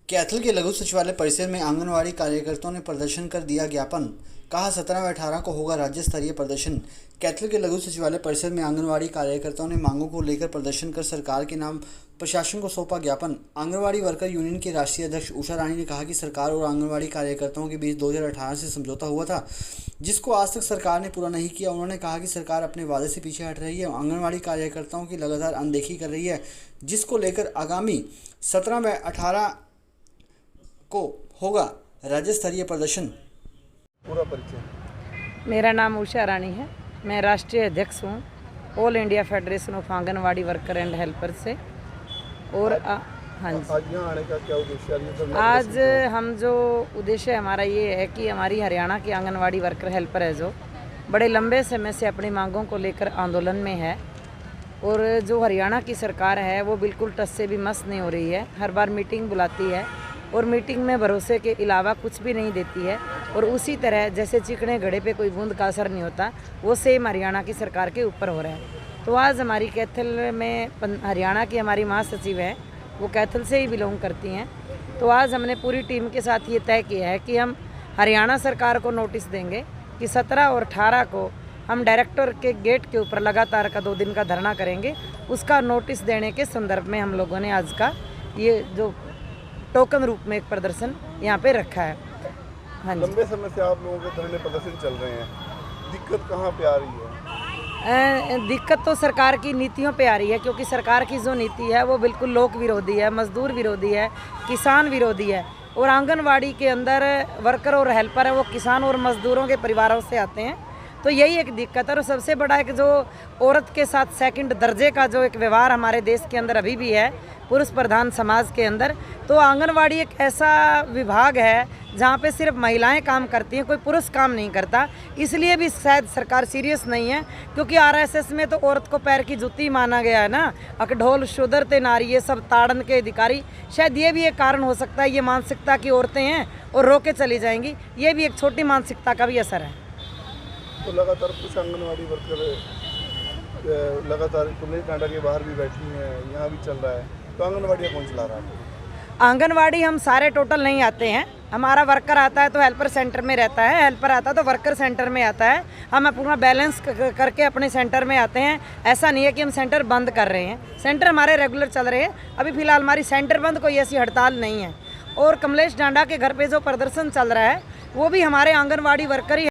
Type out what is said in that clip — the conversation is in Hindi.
कैथल के लघु सचिवालय परिसर में आंगनवाड़ी कार्यकर्ताओं ने प्रदर्शन कर दिया ज्ञापन। कहा 17 व 18 को होगा राज्य स्तरीय प्रदर्शन। कैथल के लघु सचिवालय परिसर में आंगनवाड़ी कार्यकर्ताओं ने मांगों को लेकर प्रदर्शन कर सरकार के नाम प्रशासन को सौंपा ज्ञापन। आंगनवाड़ी वर्कर यूनियन की राष्ट्रीय अध्यक्ष उषा रानी ने कहा कि सरकार और आंगनवाड़ी कार्यकर्ताओं के बीच 2018 से समझौता हुआ था, जिसको आज तक सरकार ने पूरा नहीं किया। उन्होंने कहा कि सरकार अपने वादे से पीछे हट रही है, आंगनवाड़ी कार्यकर्ताओं की लगातार अनदेखी कर रही है, जिसको लेकर आगामी 17 व 18 को होगा राज्य स्तरीय प्रदर्शन। पूरा परिचय। मेरा नाम उषा रानी है। मैं राष्ट्रीय अध्यक्ष हूँ all India federation of anganwadi worker and helper से। और हाँ जी, आज यहाँ आने का क्या उद्देश्य है? आज हम जो उद्देश्य हमारा ये है कि हमारी हरियाणा की आंगनवाड़ी वर्कर हेल्पर है जो बड़े लंबे समय से अपनी मांगों को लेकर आंदोलन में है, और जो हरियाणा की सरकार है वो बिल्कुल टस से भी मस नहीं हो रही है। हर बार मीटिंग बुलाती है और मीटिंग में भरोसे के अलावा कुछ भी नहीं देती है, और उसी तरह जैसे चिकने घड़े पे कोई बूंद का असर नहीं होता, वो सेम हरियाणा की सरकार के ऊपर हो रहा है। तो आज हमारी कैथल में हरियाणा की हमारी महासचिव है, वो कैथल से ही बिलोंग करती हैं। तो आज हमने पूरी टीम के साथ ये तय किया है कि हम हरियाणा सरकार को नोटिस देंगे कि 17 और 18 को हम डायरेक्टर के गेट के ऊपर लगातार का 2 दिन का धरना करेंगे। उसका नोटिस देने के संदर्भ में हम लोगों ने आज का ये जो टोकन रूप में एक प्रदर्शन यहाँ पे रखा है। हाँ जी, लंबे समय से आप लोगों के धरने प्रदर्शन चल रहे हैं, दिक्कत कहाँ पे आ रही है? दिक्कत तो सरकार की नीतियों पे आ रही है, क्योंकि सरकार की जो नीति है वो बिल्कुल लोक विरोधी है, मजदूर विरोधी है, किसान विरोधी है। और आंगनवाड़ी के अंदर वर्कर और हेल्पर है वो किसान और मजदूरों के परिवारों से आते हैं। तो यही एक दिक्कत है। और सबसे बड़ा एक जो औरत के साथ सेकंड दर्जे का जो एक व्यवहार हमारे देश के अंदर अभी भी है, पुरुष प्रधान समाज के अंदर। तो आंगनवाड़ी एक ऐसा विभाग है जहाँ पे सिर्फ महिलाएं काम करती हैं, कोई पुरुष काम नहीं करता। इसलिए भी शायद सरकार सीरियस नहीं है, क्योंकि आरएसएस में तो औरत को पैर की जूती माना गया है ना, अकढोल शुदर ते नारी, ये सब ताड़न के अधिकारी। शायद ये भी एक कारण हो सकता है, ये मानसिकता की औरतें हैं और रोके चली जाएंगी, ये भी एक छोटी मानसिकता का भी असर है। तो लगातार कुछ आंगनवाड़ी वर्कर लगातार कमलेश टांडा के बाहर भी बैठी हैं, यहाँ भी चल रहा है। तो आंगनवाड़ी कौन चला रहा है? आंगनवाड़ी हम सारे टोटल नहीं आते हैं। हमारा वर्कर आता है तो हेल्पर सेंटर में रहता है, हेल्पर आता है तो वर्कर सेंटर में आता है। हम पूरा बैलेंस करके अपने सेंटर में आते हैं। ऐसा नहीं है कि हम सेंटर बंद कर रहे हैं, सेंटर हमारे रेगुलर चल रहे हैं। अभी फिलहाल हमारी सेंटर बंद, कोई ऐसी हड़ताल नहीं है। और कमलेश टांडा के घर पे जो प्रदर्शन चल रहा है वो भी हमारे आंगनवाड़ी वर्कर ही